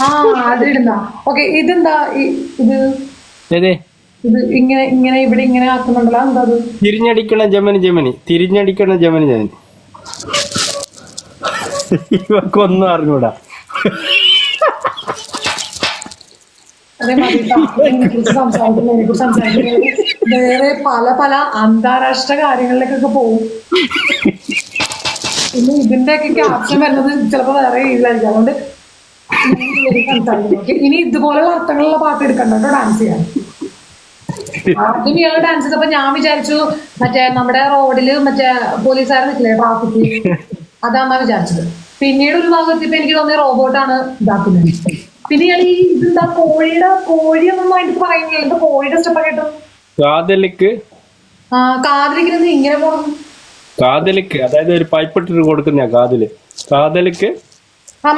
ആ അതിടുന്ന. ഓക്കെ, ഇതെന്താ ഇത് ഏതേ ഇത് ഇങ്ങനെ ഇങ്ങനെ ഇവിടെ ഇങ്ങനെ ആക്കുന്നുണ്ടല്ലോ, എന്താ അത്? തിരിഞ്ഞടിക്കണ ജമനി ജമനി, തിരിഞ്ഞടിക്കണ ജമനി ജമനി. ഇവക്കൊന്നും അറിഞ്ഞൂടാ. അതേമാതിരി ഇതിനെക്കുറിച്ച് സംസാരിക്കുന്നത് വേറെ പല പല അന്താരാഷ്ട്ര കാര്യങ്ങളിലേക്കൊക്കെ പോകും. പിന്നെ ഇതിന്റെയൊക്കെ ക്യാപ്ഷൻ വരുന്നത് ചിലപ്പോ വേറെ രീതിയിലായിരിക്കും. അതുകൊണ്ട് സംസാരിക്കും. ഇനി ഇതുപോലുള്ള അർത്ഥങ്ങളുള്ള പാട്ട് എടുക്കണ്ട കേട്ടോ ഡാൻസ് ചെയ്യാൻ. ആദ്യം ഇയാള് ഡാൻസ് ചെയ്തപ്പോ ഞാൻ വിചാരിച്ചു മറ്റേ നമ്മുടെ റോഡില് മറ്റേ പോലീസുകാർ നിൽക്കില്ലേ, ട്രാഫിക്, അതാന്നാ വിചാരിച്ചത്. പിന്നീട് ഒരു ഭാഗത്തിപ്പോ എനിക്ക് തോന്നിയ റോബോട്ടാണ് ഇതാക്കുന്നത്. പിന്നെ ഇയാൾ ഈ ഇതെന്താ കോഴിയൊന്നും അതിന്റെ പറയുന്നില്ല, എന്താ കോഴിയുടെ സ്റ്റെപ്പൊക്കെ കിട്ടും. കാതലിക്ക് കാതിലിക്കുന്നത് ഇങ്ങനെ പോണം. കാതലിക്ക് അതായത് ഒരു പൈപ്പ് ഇട്ടിട്ട് കൊടുക്കുന്ന കാതില്. കാതലിക്ക്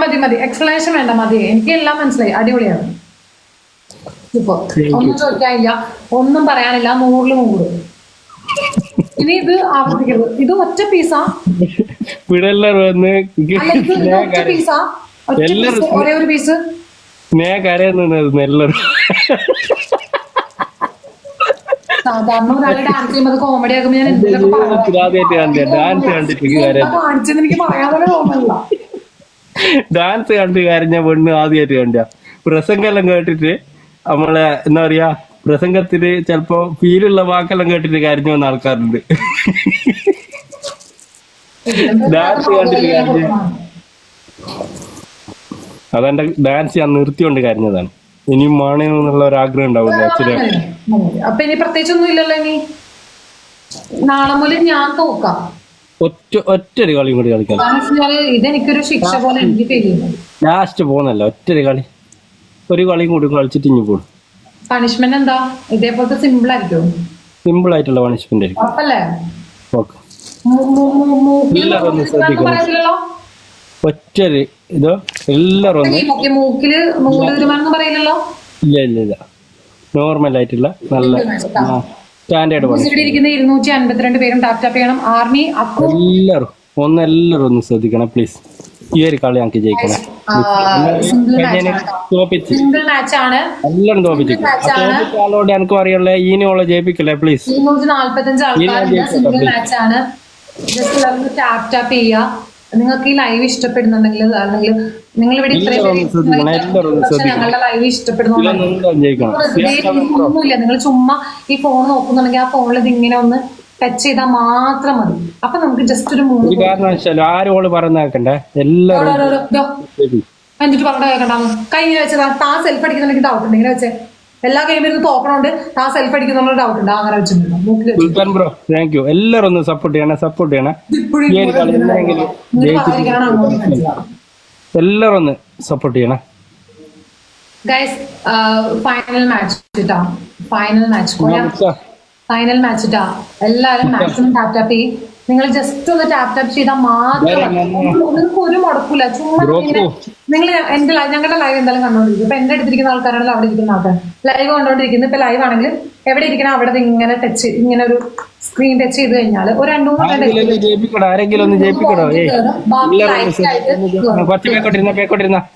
മതി മതി, എക്സ്പ്ലനേഷൻ വേണ്ട, മതി. എനിക്ക് എല്ലാം മനസ്സിലായി, അടിപൊളിയാണ്. ഇപ്പൊ ഒന്നും ചോദിക്കാനില്ല, ഒന്നും പറയാനില്ല, 100-ല് 100. ഇനി ഇത് ആവർത്തിക്കരുത്. ഇത് ഒറ്റ പീസാ, ഒറ്റ പീസാ, ഒരേ ഒരു പീസ്. എല്ലാരും സാധാരണ ഒരാള് ഡാൻസ് ചെയ്യുമ്പോൾ കോമഡി ആക്കുമ്പോ ഞാൻ എന്തെങ്കിലുമൊക്കെ കാണിച്ചെന്ന് എനിക്ക് പറയാൻ തന്നെ തോന്നുന്നില്ല. ഡാൻസ് കണ്ട് കരഞ്ഞ പെണ്ണ് ആദ്യമായിട്ട് കണ്ട പ്രസംഗെല്ലാം കേട്ടിട്ട് നമ്മളെ എന്താ പറയാ, പ്രസംഗത്തില് ചിലപ്പോ ഫീലുള്ള വാക്കെല്ലാം കേട്ടിട്ട് കരഞ്ഞു വന്ന ആൾക്കാരുണ്ട്. ഡാൻസ് കണ്ടിട്ട് കരഞ്ഞ അതെന്റെ ഡാൻസ് ഞാൻ നിർത്തിക്കൊണ്ട് കരഞ്ഞതാണ്. ഇനിയും മാണെന്നുള്ള ഒരു ആഗ്രഹം ഉണ്ടാവില്ല അച്ഛന്. അപ്പൊ ഇനി പ്രത്യേകിച്ചൊന്നും ഇല്ലല്ലോ. ഇനി നാളെ മുതൽ ഞാൻ തോക്കാം. ഒറ്റൊരു കളിയും കൂടി കളിക്കാം. ഇതെനിക്കൊരു ശിക്ഷ പോലെ എനിക്ക് ഫീൽ ചെയ്യുന്നു. ലാസ്റ്റ് പോകുന്നല്ല, ഒറ്റൊരു കളി, ഒരു കളിയും കൂടി കളിച്ചിട്ട് ഇനി പോകും. പണിഷ്മെന്റ് എന്താ? ഇതേപോലത്തെ സിമ്പിൾ ആയിരിക്കും. സിമ്പിൾ ആയിട്ടുള്ള പണിഷ്മെന്റ് ആയിരിക്കും. ഉറപ്പല്ലേ? ഓക്കെ, എല്ലാവരും ഒന്ന് ശ്രദ്ധിക്കണം. ഒറ്റൊരു ഇതോ എല്ലാവരും ഒന്ന് മൂക്കില് പറയില്ലല്ലോ. ഇല്ല ഇല്ല ഇല്ല, നോർമൽ ആയിട്ടുള്ള നല്ല സ്റ്റാൻഡേർഡ് ഇവിടെ ഇരിക്കുന്ന 252 പേരും ടാപ്പ് ടാപ്പ് ചെയ്യണം. ആർമി എല്ലാവരും ഒന്ന് ശ്രദ്ധിക്കണം പ്ലീസ്. ഈ ഒരു കളി ഞങ്ങൾക്ക് ജയിക്കണം. സിംഗിൾ മാച്ച് ആണ്. എല്ലാം തോപ്പിച്ചു ആളോട് എനിക്ക് അറിയുള്ള ഈനോളെ ജയിപ്പിക്കല്ലേ പ്ലീസ്. 245 ആൾക്കാരുടെ സിംഗിൾ മാച്ച് ആണ്. ജസ്റ്റ് എല്ലാവരും ടാപ്പ് ടാപ്പ് ചെയ്യുക. നിങ്ങൾക്ക് ഈ ലൈവ് ഇഷ്ടപ്പെടുന്നുണ്ടെങ്കിൽ, അല്ലെങ്കിൽ നിങ്ങൾ ഇവിടെ ഞങ്ങളുടെ ലൈവ് ഇഷ്ടപ്പെടുന്നൊന്നുമില്ല, നിങ്ങൾ ചുമ്മാ ഈ ഫോൺ നോക്കുന്നുണ്ടെങ്കിൽ ആ ഫോണിൽ ഇത് ഇങ്ങനെ ഒന്ന് ടച്ച് ചെയ്താൽ മാത്രം മതി. അപ്പൊ നമുക്ക് ജസ്റ്റ് ഒരു 3 ആരോട് പറഞ്ഞേക്കണ്ടേ, എല്ലാവരും എന്നിട്ട് പറഞ്ഞ കേൾക്കണ്ടാന്ന്. കൈ ഇങ്ങനെ വെച്ചതാ. താ സെൽഫ് അടിക്കുന്നുണ്ടെങ്കിൽ ഡൗട്ട് ഉണ്ട്. ഇങ്ങനെ വെച്ചേ എല്ലാ ഗെയിമിൽ ഇരുന്ന് തോക്കണോണ്ട് താ സെൽഫ് അടിക്കുന്ന ഡൗട്ട് ഉണ്ട്. അങ്ങനെ വെച്ചിട്ടുണ്ട്. Bro thank you. എല്ലാവരും ഒന്ന് സപ്പോർട്ട് ചെയ്യണേ. എല്ലാവരും ഒന്ന് സപ്പോർട്ട് ചെയ്യണേ ഗൈസ്. ഫൈനൽ മാച്ച് ഇട്ടാ, ഫൈനൽ മാച്ച് ഇട്ടാ. എല്ലാരും മാക്സിമം ടാപ്പ് ടാപ്പ് ചെയ്യും. നിങ്ങൾ ജസ്റ്റ് ഒന്ന് ടാപ്പ് ടാപ്പ് ചെയ്താൽ മാത്രം, നിങ്ങൾക്ക് ഒരു മുടക്കൂല. ചുമ്മാ നിങ്ങൾ ഞങ്ങളുടെ ലൈവ് എന്തായാലും കണ്ടോണ്ടിരിക്കും. ഇപ്പൊ എന്റെ അടുത്തിരിക്കുന്ന ആൾക്കാരാണെങ്കിൽ അവിടെ ഇരിക്കുന്ന ആൾക്കാർ ലൈവ് കണ്ടോണ്ടിരിക്കുന്നത്. ഇപ്പൊ ലൈവ് ആണെങ്കിൽ എവിടെ ഇരിക്കണം അവിടെ ഇങ്ങനെ ടച്ച്, ഇങ്ങനെ ഒരു സ്ക്രീൻ ടച്ച് ചെയ്ത് കഴിഞ്ഞാൽ ഒരു 2-3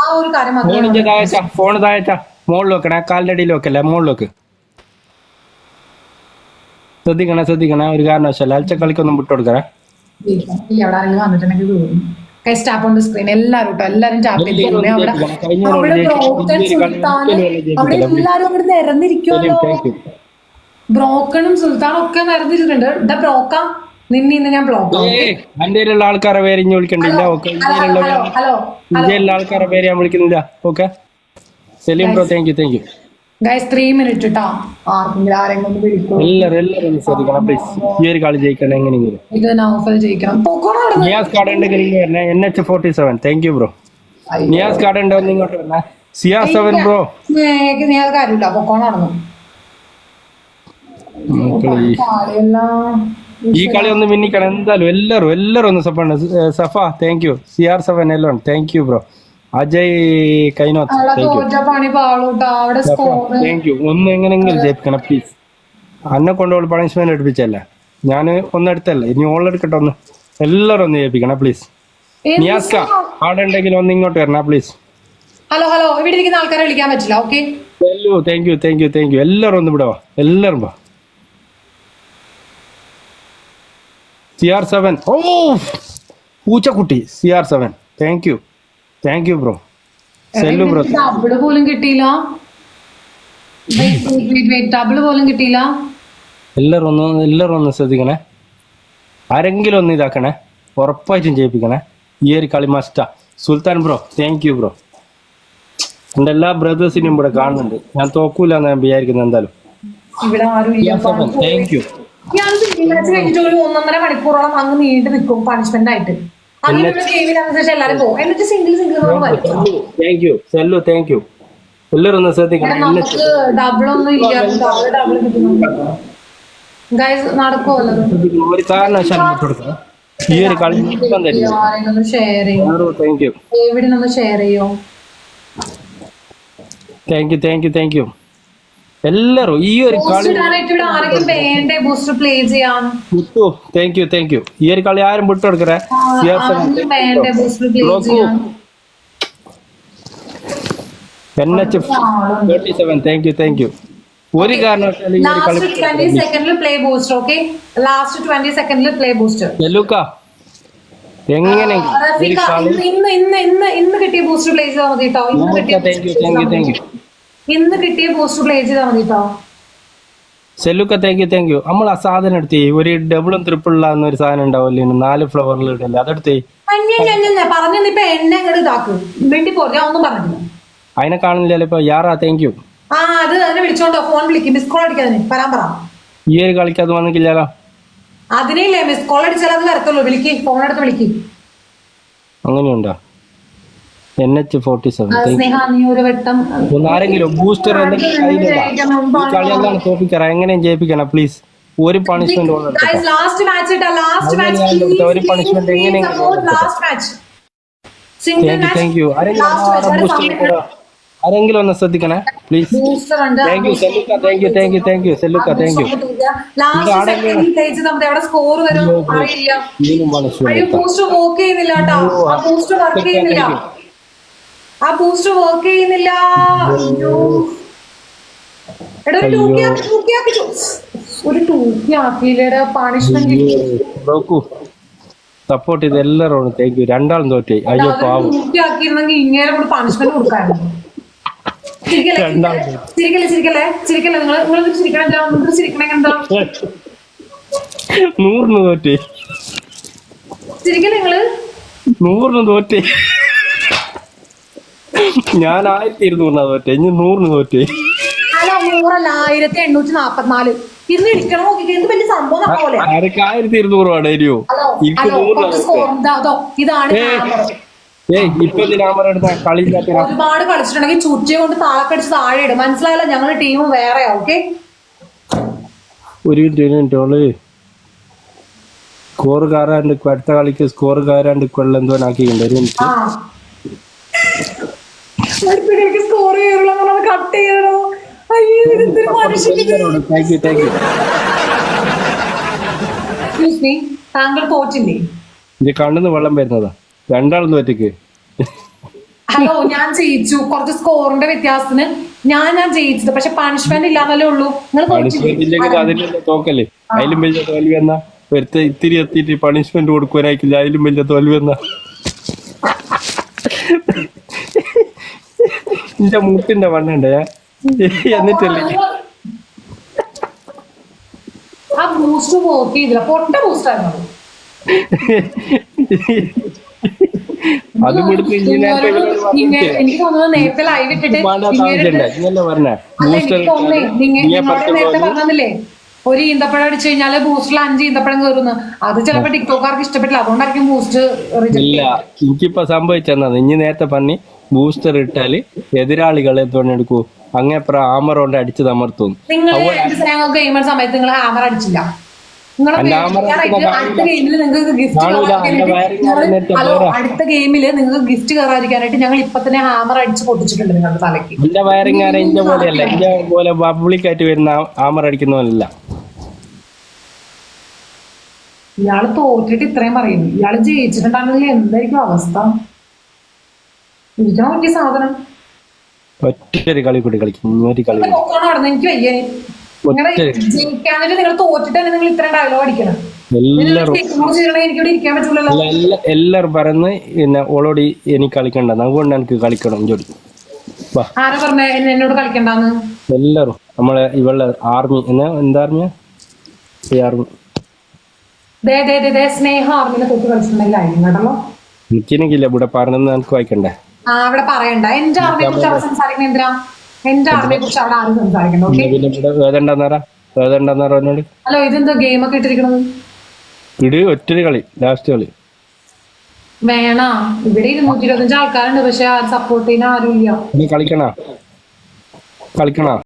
ആ ഒരു കാര്യം ഫോൺ താഴച്ച മോളിൽ വെക്കണേ, കാലിന്റെ അടിയിൽ വെക്കല്ലേ, മോളിൽ വെക്ക്. ശ്രദ്ധിക്കണേ ഒരു കാരണവശാല അൽച്ച കളിക്കൊന്നും വിട്ടുകൊടുക്കണേ. എല്ലാരും ടാപ്പ് ചെയ്ത് നിരന്നിരിക്കുമല്ലോ. ബ്രോക്കണും സുൽത്താനും ഒക്കെ നിരന്നിരിക്കുന്നുണ്ട്. ബ്രോക്ക നിന്നെ ഞാൻ ബ്ലോക്ക്. ഇന്ത്യയിലുള്ള ആൾക്കാരെ പേര് ഇനി വിളിക്കണ്ടില്ല. ഓക്കെ, ഇന്ത്യയിലുള്ള ആൾക്കാരെ പേര് ഞാൻ വിളിക്കുന്നില്ല. Okay, Saleem bro thank you. Guys 3 minute ഇട്ടാ. ആരെങ്കിലും എല്ലാരും ശ്രദ്ധിക്കണം പ്ലീസ്. ഈ ഒരു കളി ജയിക്കണം എങ്ങനെയെങ്കിലും. ഇത് നൗഫൽ ജയിക്കണം. നിയാസ് കാർഡ് ഉണ്ടെങ്കിൽ വരണേ. NH47 thank you bro. Niyas card ഉണ്ടോ ഇങ്ങോട്ട് വരണേ. CR7 bro. നിയാസ് കാര്യമില്ല, പൊക്കോണം നടന്നു. ഈ കളി ഒന്ന് മിന്നിക്കണം എന്തായാലും. എല്ലാരും ഒന്ന് support. Safa thank you. CR7 എല്ലാം thank you bro. Ajay Kainoth thank you. ഒന്ന് എങ്ങനെങ്കിലും ജയിപ്പിക്കണം പ്ലീസ്. അന്നെ കൊണ്ടോള് പണിഷ്മെന്റ് എടുപ്പിച്ചല്ലേ, ഞാൻ ഒന്നെടുത്തല്ലേ, ഇനി ഓളെടുക്കട്ടെ. ഒന്ന് എല്ലാരും ഒന്ന് ജയിപ്പിക്കണം പ്ലീസ്. നിയാസ്ക ആടെ ഉണ്ടെങ്കിൽ ഒന്ന് ഇങ്ങോട്ട് വരണ പ്ലീസ്. ഹലോ ഹലോ, ഇവിടെ ഇരിക്കുന്ന ആൾക്കാരെ വിളിക്കാൻ പറ്റില്ല. Okay, hello, thank you. എല്ലാരും ഒന്ന് ഇവിടെ വാ, എല്ലാരും വാ. CR7, ഓ പൂച്ചക്കുട്ടി CR7, thank you bro. Sellu bro, double പോലും കിട്ടിയില്ല. ഡബിള് പോലും കിട്ടിയില്ല. എല്ലാരും ഒന്ന് ശ്രദ്ധിക്കണേ. ആരെങ്കിലും ഒന്ന് ഇതാക്കണേ, ഉറപ്പായിട്ടും ചെയ്യിപ്പിക്കണേ. ഈ ഒരു കളി മസ്റ്റാ. സുൽത്താൻ ബ്രോ, താങ്ക് യു ബ്രോ. എന്റെ എല്ലാ ബ്രദേഴ്സിനും ഇവിടെ കാണുന്നുണ്ട്. ഞാൻ തോക്കൂല എന്ന് ഞാൻ വിചാരിക്കുന്നത്. എന്തായാലും ഇവിടെ ആരും ഇല്ല. Thank you. ഞാൻ മാച്ച് കഴിഞ്ഞിട്ട് ഒരു 1.5 മണിക്കൂറോളം അങ്ങ് നീണ്ടു നിൽക്കും പണിഷ്മെന്റ് ആയിട്ട്. അങ്ങനെ ഗെയിമിനനുസരിച്ച് എല്ലാവരും പോകും. എന്നിട്ട് single thank you Sellu, thank you. എല്ലാവരും ഒന്ന് ശ്രദ്ധിക്കണം. നമുക്ക് ഡബിൾ ഒന്നും ഇല്ല. ഡബിൾ കിട്ടുന്നുണ്ട്. ഗൈസ് നടക്കുമല്ലോ. ഒരു കാരണവശാലും വിട്ടുകൊടുക്കണം. ഈ ഒരു കളി ആരെങ്കിലും ഷെയർ ചെയ്യും. Thank you. എവിടെ നിന്ന് ഷെയർ ചെയ്യോ? താങ്ക് യു എല്ലാരും. ഈ ഒരു കളി ഇവിടെ ആരെങ്കിലും വേണ്ടേ ബൂസ്റ്റർ പ്ലേ ചെയ്യാൻ? Thank you. ഈ ഒരു കളി ആരും വിട്ടുകൊടുക്കറേ. വേണ്ടേ ബൂസ്റ്റർ പ്ലേ ചെയ്യാൻ? NH47, thank you. ഒരു കാരണവശാലും ഈ ഒരു കളി ലാസ്റ്റ് 20 സെക്കൻഡിൽ പ്ലേ ബൂസ്റ്റർ. ഓക്കെ, ലാസ്റ്റ് 20 സെക്കൻഡിൽ പ്ലേ ബൂസ്റ്റർ. എങ്ങനെ ഇന്ന് കിട്ടിയ ബൂസ്റ്റർ പ്ലേ ചെയ്താൽ മതി കേട്ടോ. Thank you. ഇന്ന് കിട്ടിയ ബൂസ്റ്റർ പ്ലേ ചെയ്താൽ മതി കേട്ടോ. സെല്ലുക്ക താങ്ക് യു. നമ്മൾ ആ സാധനം എടുത്തേ. ഒരു ഡബിളും ട്രിപ്പിളുള്ള ഒരു സാധനം ഉണ്ടാവില്ലേ, 4 ഫ്ലവറിൽ ഇടല്ലേ, അതെടുത്തേ. പറഞ്ഞു ഇപ്പൊ എന്നെ ഇങ്ങോട്ട് ഇതാക്ക്. വേണ്ടി പോ, ഞാൻ ഒന്നും പറഞ്ഞില്ല. അതിനെ കാണുന്നില്ലല്ലോ ഇപ്പൊ. യാറാ താങ്ക് യു. അത് അതിനെ വിളിച്ചോണ്ടോ, ഫോൺ വിളിക്കും. മിസ് കോൾ അടിക്കാതിന് വരാൻ പറ. ഈ ഒരു കളിക്ക് അത് വന്നിട്ടില്ലല്ലോ. അതിനില്ലേ മിസ് കോൾ അടിച്ചാൽ അത് വരത്തുള്ളൂ. വിളിക്ക്, ഫോൺ എടുത്ത് വിളിക്ക്. അങ്ങനെയുണ്ടോ? NH47 സ്നേഹ, നീ ഒരു വട്ടം ആരെങ്കിലും ബൂസ്റ്റർ കളിയെല്ലാം തോപ്പിക്കറ. എങ്ങനെയും ജയിപ്പിക്കണം പ്ലീസ്. ഒരു പണിഷ്മെന്റ് ലാസ്റ്റ് മാച്ച് ഇട്ടാ. ലാസ്റ്റ് മാച്ച് ഒരു പണിഷ്മെന്റ് എങ്ങനെയെങ്കിലും. Last match thank you. ആരെങ്കിലും ഒന്ന് ശ്രദ്ധിക്കണേ പ്ലീസ്. താങ്ക് യു സെല്ലുക്ക. Thank you. സ്കോർ വരും അറിയില്ല. ബൂസ്റ്റർ വർക്ക് ചെയ്യുന്നില്ല കേട്ടോ. ആ ബൂസ്റ്റർ വർക്ക് ചെയ്യുന്നില്ല. എടാ ഒരു ടൂക്കി ആക്കിയില്ലേടാ പണിഷ്മെന്റ്. സപ്പോർട്ട് ചെയ്ത് എല്ലാവരും താങ്ക് യു. രണ്ടാളും തോറ്റേ. അയ്യോ പാവം. ടൂക്കി ആക്കിയിരുന്നെങ്കിൽ ഇങ്ങനെ കൂടെ പണിഷ്മെന്റ് കൊടുക്കായിരുന്നു. ചിരിക്കല്ലേ നിങ്ങൾ ചിരിക്കണം എന്താ? 100 തോറ്റേ. ചിരിക്കല്ലേ നിങ്ങള്? 100 തോറ്റേ. ഞാൻ 1200 തോറ്റേ. ഇനി 100 തോറ്റേ. അല്ല 100 അല്ല, 1844. ഇന്ന് ഇരിക്കണം. നോക്കിക്കേ, എന്ത് വലിയ സംഭവം പോലെ. 1200 ആണ് അരിയോ. ഇതാണ് ഒരുപാട് കളിച്ചിട്ടുണ്ടെങ്കിൽ ചുറ്റിയെ കൊണ്ട് താളക്കടിച്ച് താഴെ ഇടും. മനസ്സിലായല്ലോ? ഞങ്ങളുടെ ടീം വേറെ. ഓക്കെ, ഒരു മിനിറ്റ്. സ്കോർ കാരാണ്ട് അടുത്ത കളിക്ക് സ്കോർ കാരാണ്ട് കൊല്ലം എന്തോ ആക്കിയിട്ടുണ്ട്. ഒരു മിനിറ്റ്. സ്കോർ കട്ട് ചെയ്യണോ? താങ്കൾ തോറ്റില്ലേ? ഇത് കണ്ണിന്ന് വെള്ളം വരുന്നതാ. രണ്ടാളും തോറ്റക്ക്. ഹലോ, ഞാൻ ജയിച്ചു. കുറച്ച് സ്കോറിന്റെ വ്യത്യാസത്തിന് ഞാൻ ജയിച്ചത്. പക്ഷെ പണിഷ്മെന്റ് ഇല്ലാന്നല്ലേ ഉള്ളൂ. അതിന്റെ തോക്കല്ലേ. അതിലും വലിയ തോൽവി എന്നാ വെറുതെ ഇത്തിരി എത്തിയിട്ട് പണിഷ്മെന്റ് കൊടുക്കുവാനായിക്കില്ല. അതിലും വലിയ തോൽവി എന്നാ. എന്റെ മുട്ടിന്റെ വണ്ണുണ്ടേ. എന്നിട്ടല്ലേ ആ ബൂസ്റ്റ് വർക്ക് ചെയ്തില്ല. പൊട്ട ബൂസ്റ്റ് ആയിരുന്നു. എനിക്ക് തോന്നുന്നത് നേരത്തെ ലൈവ് ഇട്ടിട്ട് നേരത്തെ പറഞ്ഞില്ലേ, ഒരു ഈന്തപ്പഴം അടിച്ചു കഴിഞ്ഞാല് ബൂസ്റ്റിൽ 5 ഈന്തപ്പഴം കയറുന്നു. അത് ചിലപ്പോ ടിക്ടോക്കാർക്ക് ഇഷ്ടപ്പെട്ടില്ല. അതുകൊണ്ടായിരിക്കും ബൂസ്റ്റ്. ഇല്ല, എനിക്കിപ്പോ സംഭവിച്ചെന്നത് ഇനി നേരത്തെ പറഞ്ഞ് ബൂസ്റ്റർ ഇട്ടാല് എതിരാളികൾ എന്തുകൊണ്ട് എടുക്കൂ. അങ്ങേപ്പുറം ആമർ കൊണ്ട് അടിച്ച് തമർത്തും. നിങ്ങൾ ഗെയിമർ സമയത്ത് നിങ്ങൾ ഹാമർ അടിച്ചില്ല. അടുത്ത ഗെയിമില് നിങ്ങൾക്ക് ഗിഫ്റ്റ് കയറാതിരിക്കാനായിട്ട് ഞങ്ങൾ ഇപ്പൊ തന്നെ ഹാമർ അടിച്ച് പൊട്ടിച്ചിട്ടുണ്ട് നിങ്ങളുടെ തലയ്ക്ക്. എന്റെ വയറിംഗ് ഇന്റെ പോലെയല്ല. ഇന്റെ പോലെ പബ്ലിക്കായിട്ട് വരുന്ന ഹാമർ അടിക്കുന്നവരല്ല. ഇയാള് തോറ്റിട്ട് ഇത്രയും പറയുന്നു. ഇയാള് ജയിച്ചിട്ടുണ്ടാണെങ്കിൽ എന്തായിരിക്കും അവസ്ഥ? ഇരിക്കാൻ പറ്റിയ സാധനം. ഒറ്റൊരു കളി കൂടി കളിക്കും, ഒരു കളി കൂടി. പൊക്കോണം അവിടെ നിന്ന്. എനിക്ക് വയ്യ. നിങ്ങളെ ജയിക്കാന്നിട്ട് നിങ്ങൾ തോറ്റിട്ടല്ലേ നിങ്ങൾ ഇത്രയും ഡയലോഗ് അടിക്കണം. എല്ലാരും എനിക്കിവിടെ ഇരിക്കാൻ പറ്റൂലല്ലോ. എല്ലാരും പറയുന്നത് പിന്നെ ഓളോടി എനിക്ക് കളിക്കണ്ട, അതുകൊണ്ട് എനിക്ക് കളിക്കണം ജോലി. വാ ആരാ പറഞ്ഞ എന്നോട് കളിക്കണ്ടെന്ന്? എല്ലാരും നമ്മളെ ഇവളെ ആർമി എന്താ ആർമിയാ ഈ ആർമി. സ്നേഹ ആർമിനെ തൊട്ട് കളിച്ചിട്ടുണ്ടെങ്കിൽ കേട്ടല്ലോ. എനിക്കില്ല ഇവിടെ പറഞ്ഞത് എനിക്ക് വായിക്കണ്ടേ. ആ അവിടെ പറയണ്ട. എന്റെ ആർമിയെ കുറിച്ച് അവിടെ സംസാരിക്കണ എന്തിനാ? എന്റെ ആർമിയെ കുറിച്ച് അവിടെ ആരും സംസാരിക്കണ്ട. എന്നോട് ഹലോ, ഇതെന്താ ഗെയിം ഒക്കെ ഇട്ടിരിക്കണത്? ഇട് ഒറ്റൊരു കളി, ലാസ്റ്റ് കളി വേണ. ഇവിടെ 225 ആൾക്കാരുണ്ട്, പക്ഷെ സപ്പോർട്ട് ചെയ്യാൻ ആരും ഇല്ല. കളിക്കണ